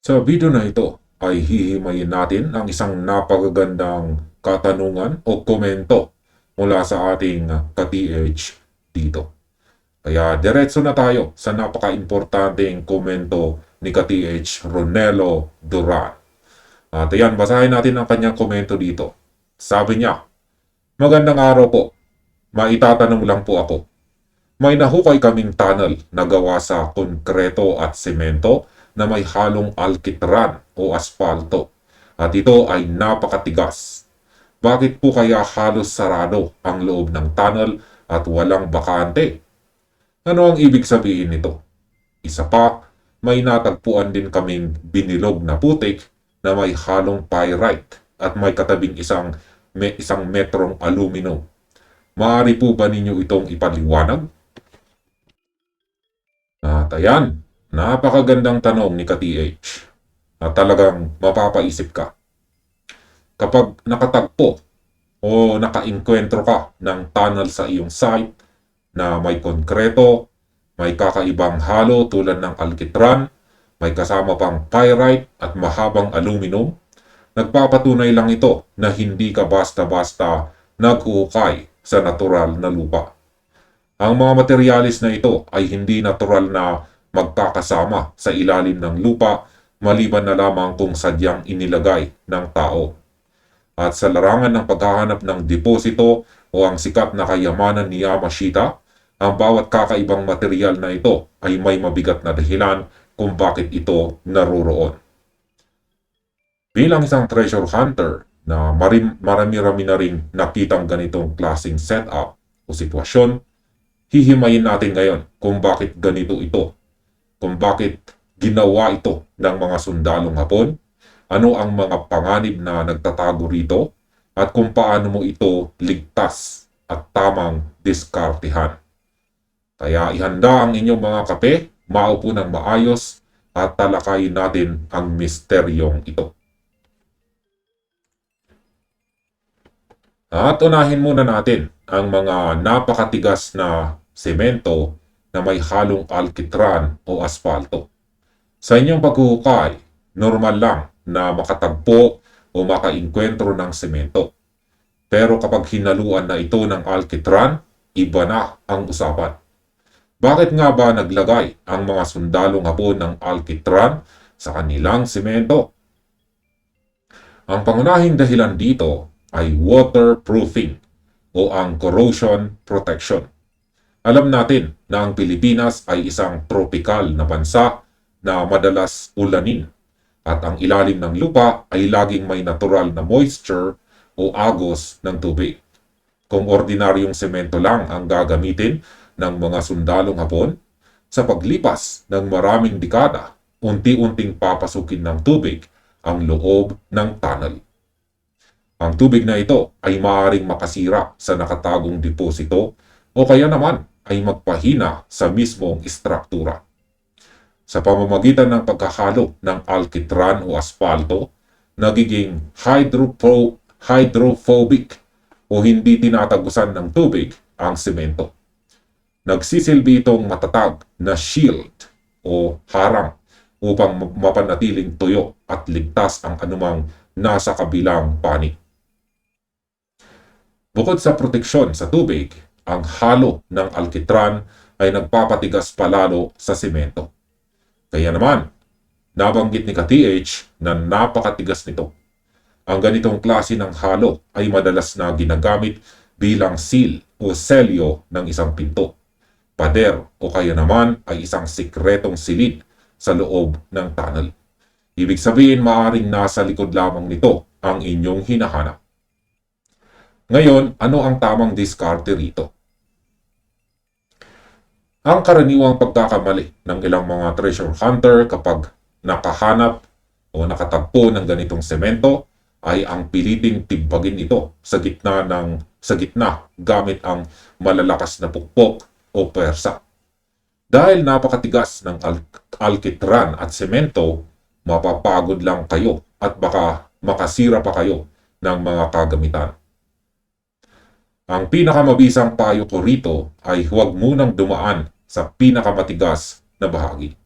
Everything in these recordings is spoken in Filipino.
Sa video na ito ay hihimayin natin ang isang napakagandang katanungan o komento mula sa ating ka-TH dito. Kaya diretso na tayo sa napaka-importanteng komento ni ka-TH Ronelo Duran. At ayan, basahin natin ang kanyang komento dito. Sabi niya, "Magandang araw po. Maitatanong lang po ako. May nahukay kaming tunnel na gawa sa konkreto at semento na may halong alkitran o asfalto. At ito ay napakatigas. Bakit po kaya halos sarado ang loob ng tunnel at walang bakante? Ano ang ibig sabihin nito? Isa pa, may natagpuan din kaming binilog na putik na may halong pyrite at may katabing isang metrong aluminum. Maaari po ba ninyo itong ipaliwanag?" At ayan, napakagandang tanong ni ka-TH na talagang mapapaisip ka. Kapag nakatagpo o nakainkwentro ka ng tunnel sa iyong site na may konkreto, may kakaibang halo tulad ng alkitran, may kasama pang pyrite at mahabang aluminum, nagpapatunay lang ito na hindi ka basta-basta naghuhukay sa natural na lupa. Ang mga materyales na ito ay hindi natural na magkakasama sa ilalim ng lupa maliban na lamang kung sadyang inilagay ng tao. At sa larangan ng paghahanap ng deposito o ang sikat na kayamanan ni Yamashita, ang bawat kakaibang material na ito ay may mabigat na dahilan kung bakit ito naroroon. Bilang isang treasure hunter na marami-rami na rin nakitang ganitong klaseng setup o sitwasyon, hihimayin natin ngayon kung bakit ganito ito, kung bakit ginawa ito ng mga sundalong Hapon, ano ang mga panganib na nagtatago rito, at kung paano mo ito ligtas at tamang diskartihan. Kaya ihanda ang inyong mga kape, maupo ng maayos, at talakayin natin ang misteryong ito. At unahin muna natin ang mga napakatigas na semento na may halong alkitran o asfalto. Sa inyong paghuhukay, normal lang na makatagpo o makainkwentro ng semento. Pero kapag hinaluan na ito ng alkitran, iba na ang usapan. Bakit nga ba naglagay ang mga sundalong Hapon ng alkitran sa kanilang semento? Ang pangunahing dahilan dito ay waterproofing o ang corrosion protection. Alam natin na ang Pilipinas ay isang tropical na bansa na madalas ulanin at ang ilalim ng lupa ay laging may natural na moisture o agos ng tubig. Kung ordinaryong semento lang ang gagamitin ng mga sundalong Hapon, sa paglipas ng maraming dekada, unti-unting papasukin ng tubig ang loob ng tunnel. Ang tubig na ito ay maaaring makasira sa nakatagong deposito o kaya naman ay magpahina sa mismong istruktura. Sa pamamagitan ng pagkahalo ng alkitran o asfalto, nagiging hydrophobic o hindi tinatagusan ng tubig ang semento. Nagsisilbi itong matatag na shield o harang upang mapanatiling tuyo at ligtas ang anumang nasa kabilang panig. Bukod sa proteksyon sa tubig, ang halo ng alkitran ay nagpapatigas palalo sa semento. Kaya naman, nabanggit ni ka-TH na napakatigas nito. Ang ganitong klase ng halo ay madalas na ginagamit bilang seal o selyo ng isang pinto, pader o kaya naman ay isang sikretong silid sa loob ng tunnel. Ibig sabihin, maaaring nasa likod lamang nito ang inyong hinahanap. Ngayon, ano ang tamang diskarte rito? Ang karaniwang pagkakamali ng ilang mga treasure hunter kapag nakahanap o nakatagpo ng ganitong semento ay ang piliting timbagin ito sa gitna gamit ang malalakas na pukpok o pwersa. Dahil napakatigas ng alkitran at semento, mapapagod lang kayo at baka makasira pa kayo ng mga kagamitan. Ang pinakamabisang payo ko rito ay huwag munang dumaan sa pinakamatigas na bahagi.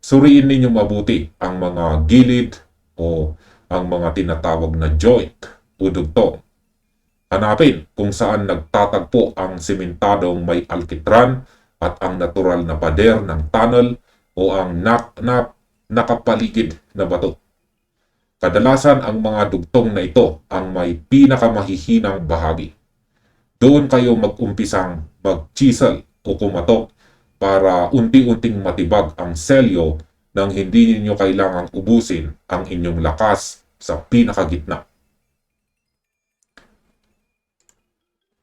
Suriin ninyo mabuti ang mga gilid o ang mga tinatawag na joint o dugtong. Hanapin kung saan nagtatagpo ang sementadong may alkitran at ang natural na pader ng tunnel o ang nakapaligid na bato. Kadalasan ang mga dugtong na ito ang may pinakamahihinang bahagi. Doon kayo mag-umpisang mag-chisel o kumatok para unti-unting matibag ang selyo nang hindi ninyo kailangang ubusin ang inyong lakas sa pinakagitna.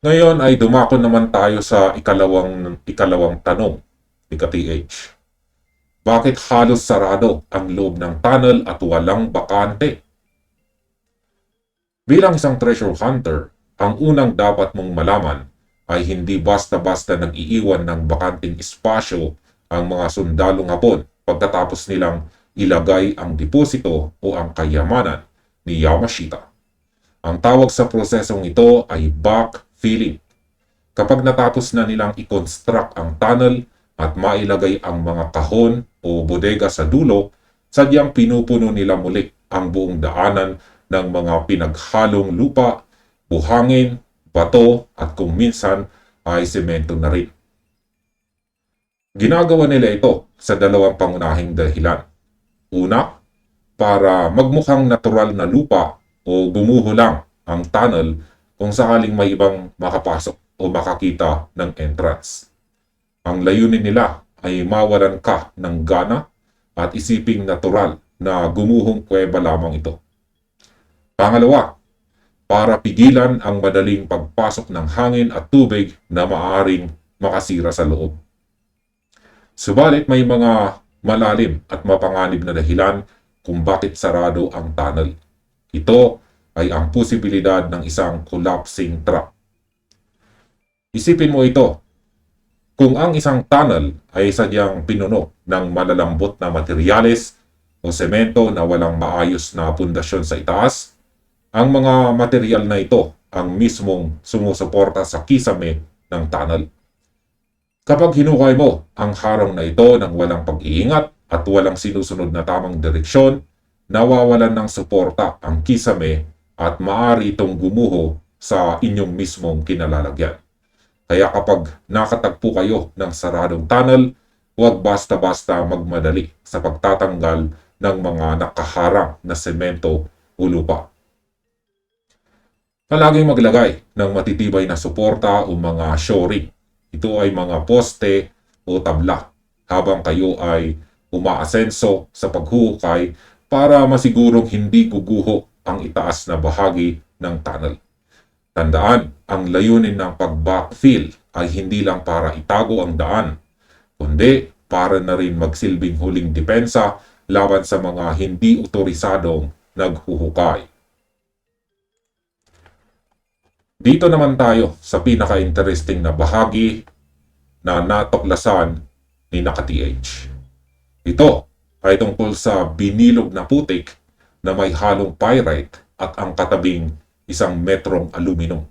Ngayon ay dumako naman tayo sa ikalawang tanong ni ka-TH. Bakit halos sarado ang loob ng tunnel at walang bakante? Bilang isang treasure hunter, ang unang dapat mong malaman ay hindi basta-basta nag-iiwan ng bakanting espasyo ang mga sundalong Hapon pagkatapos nilang ilagay ang deposito o ang kayamanan ni Yamashita. Ang tawag sa prosesong ito ay backfilling. Kapag natapos na nilang i-construct ang tunnel at mailagay ang mga kahon o bodega sa dulo, sadyang pinupuno nila muli ang buong daanan ng mga pinaghalong lupa, buhangin, bato at kung minsan ay semento na rin. Ginagawa nila ito sa dalawang pangunahing dahilan. Una, para magmukhang natural na lupa o gumuho lang ang tunnel kung sakaling may ibang makapasok o makakita ng entrance. Ang layunin nila ay mawalan ka ng gana at isiping natural na gumuhong kuweba lamang ito. Pangalawa, para pigilan ang madaling pagpasok ng hangin at tubig na maaaring makasira sa loob. Subalit may mga malalim at mapanganib na dahilan kung bakit sarado ang tunnel. Ito ay ang posibilidad ng isang collapsing trap. Isipin mo ito, kung ang isang tunnel ay sadyang pinuno ng malalambot na materyales o semento na walang maayos na pundasyon sa itaas, ang mga material na ito ang mismong sumusuporta sa kisame ng tunnel. Kapag hinukay mo ang harang na ito ng walang pag-iingat at walang sinusunod na tamang direksyon, nawawalan ng suporta ang kisame at maaari itong gumuho sa inyong mismong kinalalagyan. Kaya kapag nakatagpo kayo ng saradong tunnel, huwag basta-basta magmadali sa pagtatanggal ng mga nakaharang na semento o lupa. Palaging maglagay ng matitibay na suporta o mga shoring. Ito ay mga poste o tabla habang kayo ay umaasenso sa paghuhukay para masigurong hindi guguho ang itaas na bahagi ng tunnel. Tandaan, ang layunin ng pag-backfill ay hindi lang para itago ang daan, kundi para na rin magsilbing huling depensa laban sa mga hindi otorisadong naghuhukay. Dito naman tayo sa pinaka-interesting na bahagi na natuklasan ni ka-TH. Ito ay tungkol sa binilog na putik na may halong pyrite at ang katabing isang metrong aluminum.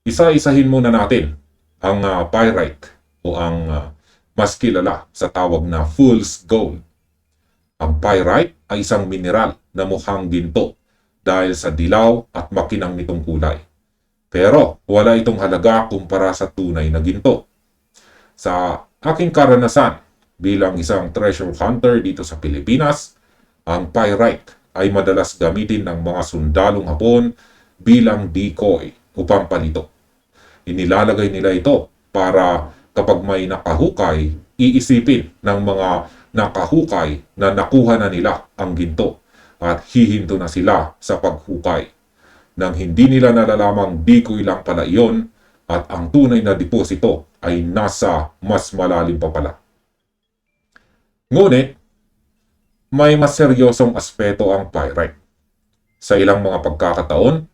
Isa-isahin muna natin ang pyrite o ang mas kilala sa tawag na fool's gold. Ang pyrite ay isang mineral na mukhang ginto dahil sa dilaw at makinang nitong kulay. Pero wala itong halaga kumpara sa tunay na ginto. Sa aking karanasan bilang isang treasure hunter dito sa Pilipinas, ang pyrite ay madalas gamitin ng mga sundalong Hapon bilang decoy o pampalito. Inilalagay nila ito para kapag may nakahukay, iisipin ng mga nakahukay na nakuha na nila ang ginto at hihinto na sila sa paghukay. Nang hindi nila nalalamang decoy lang pala iyon at ang tunay na deposito ay nasa mas malalim pa pala. Ngunit, may mas seryosong aspeto ang pyrite. Sa ilang mga pagkakataon,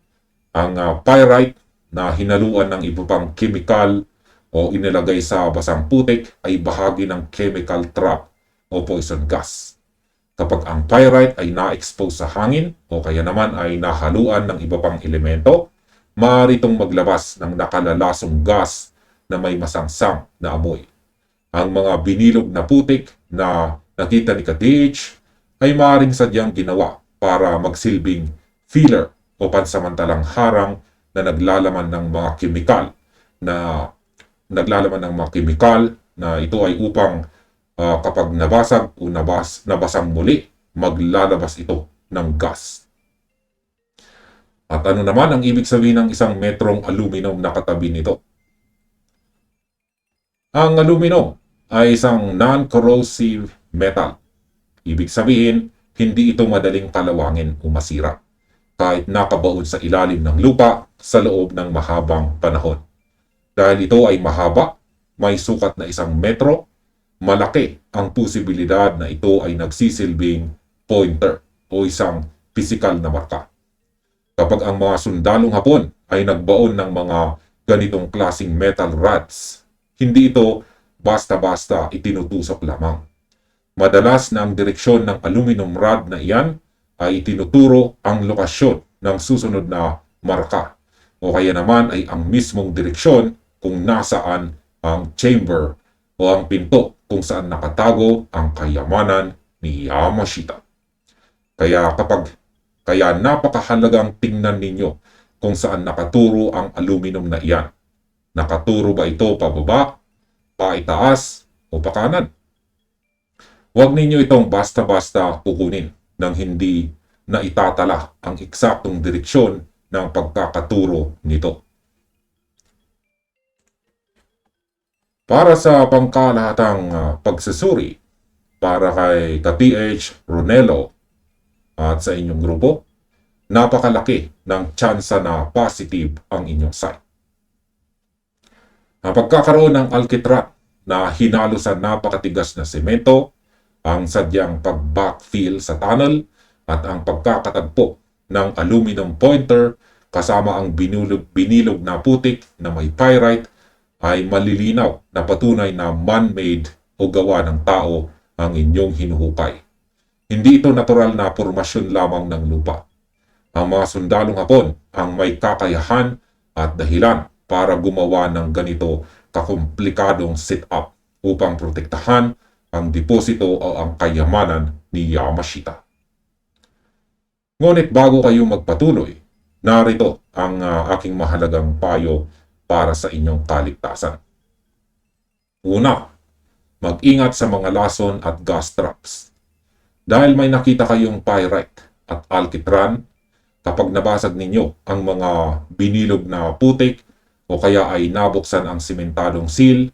ang pyrite na hinaluan ng iba pang chemical o inilagay sa basang putik ay bahagi ng chemical trap o poison gas. Kapag ang pyrite ay na-expose sa hangin o kaya naman ay nahaluan ng iba pang elemento, maaari itong maglabas ng nakalalasong gas na may masangsang na amoy. Ang mga binilog na putik na nakita ni Ka-TH ay maaaring sadyang ginawa para magsilbing filler o pansamantalang harang na naglalaman ng mga kemikal na ito ay upang kapag nabasag o nabasang muli, maglalabas ito ng gas. At ano naman ang ibig sabihin ng isang metrong aluminum na katabi nito? Ang aluminum ay isang non-corrosive metal. Ibig sabihin, hindi ito madaling kalawangin o masira kahit nakabaon sa ilalim ng lupa sa loob ng mahabang panahon. Dahil ito ay mahaba, may sukat na 1 metro, malaki ang posibilidad na ito ay nagsisilbing pointer o isang pisikal na marka. Kapag ang mga sundalong Hapon ay nagbaon ng mga ganitong klasing metal rods, hindi ito basta-basta itinutusok lamang. Madalas na ang direksyon ng aluminum rod na iyan ay itinuturo ang lokasyon ng susunod na marka o kaya naman ay ang mismong direksyon kung nasaan ang chamber o ang pinto kung saan nakatago ang kayamanan ni Yamashita. Kaya napakahalagang tingnan ninyo kung saan nakaturo ang aluminum na iyan. Nakaturo ba ito pababa, paitaas, o pakanan? Huwag ninyo itong basta-basta kukunin nang hindi na itatala ang eksaktong direksyon ng pagkakaturo nito. Para sa pangkalahatang pagsusuri, para kay Ka-TH Ronelo at sa inyong grupo, napakalaki ng tsansa na positive ang inyong site. Ang pagkakaroon ng alkitran na hinalo sa napakatigas na semento, ang sadyang pag-backfill sa tunnel, at ang pagkakatagpo ng aluminum pointer kasama ang binilog na putik na may pyrite ay malilinaw na patunay na man-made o gawa ng tao ang inyong hinuhukay. Hindi ito natural na pormasyon lamang ng lupa. Ang mga sundalong Hapon ang may kakayahan at dahilan para gumawa ng ganito kakomplikadong setup upang protektahan ang deposito o ang kayamanan ni Yamashita. Ngunit bago kayo magpatuloy, narito ang aking mahalagang payo para sa inyong kaligtasan. Una, mag-ingat sa mga lason at gas traps. Dahil may nakita kayong pyrite at alkitran, kapag nabasag ninyo ang mga binilog na putik o kaya ay nabuksan ang simentadong seal,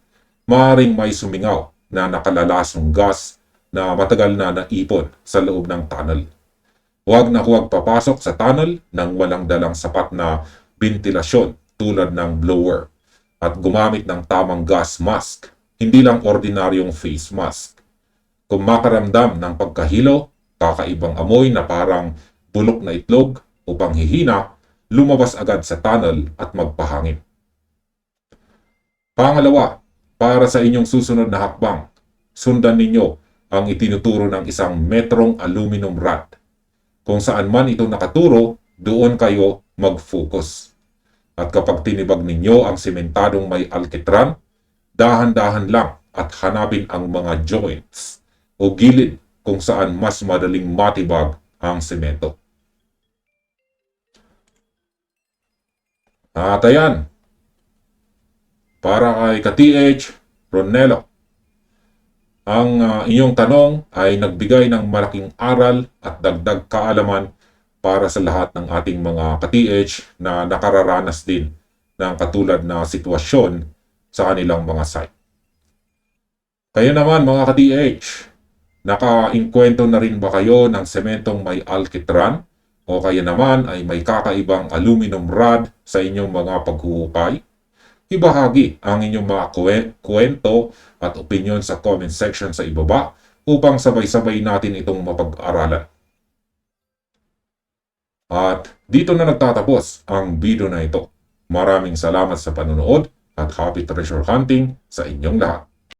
maaaring may sumingaw na nakalalasong gas na matagal na naipon sa loob ng tunnel. Huwag na huwag papasok sa tunnel nang walang dalang sapat na ventilasyon tulad ng blower at gumamit ng tamang gas mask, hindi lang ordinaryong face mask. Kung makaramdam ng pagkahilo, kakaibang amoy na parang bulok na itlog o panghihina, lumabas agad sa tunnel at magpahangin. Pangalawa, para sa inyong susunod na hakbang, sundan ninyo ang itinuturo ng 1 metrong aluminum rod. Kung saan man ito nakaturo, doon kayo mag-focus. At kapag tinibag ninyo ang sementadong may alkitran, dahan-dahan lang at hanapin ang mga joints o gilid kung saan mas madaling matibag ang semento. At ayan, para kay Ka-TH Ronelo, ang inyong tanong ay nagbigay ng malaking aral at dagdag kaalaman para sa lahat ng ating mga ka-TH na nakararanas din ng katulad na sitwasyon sa kanilang mga site. Kayo naman mga ka-TH, naka-inkwento na rin ba kayo ng sementong may alkitran o kaya naman ay may kakaibang aluminum rod sa inyong mga paghuhukay? Ibahagi ang inyong mga kwento at opinion sa comment section sa ibaba upang sabay-sabay natin itong mapag-aralan. At dito na nagtatapos ang video na ito. Maraming salamat sa panonood at happy treasure hunting sa inyong lahat.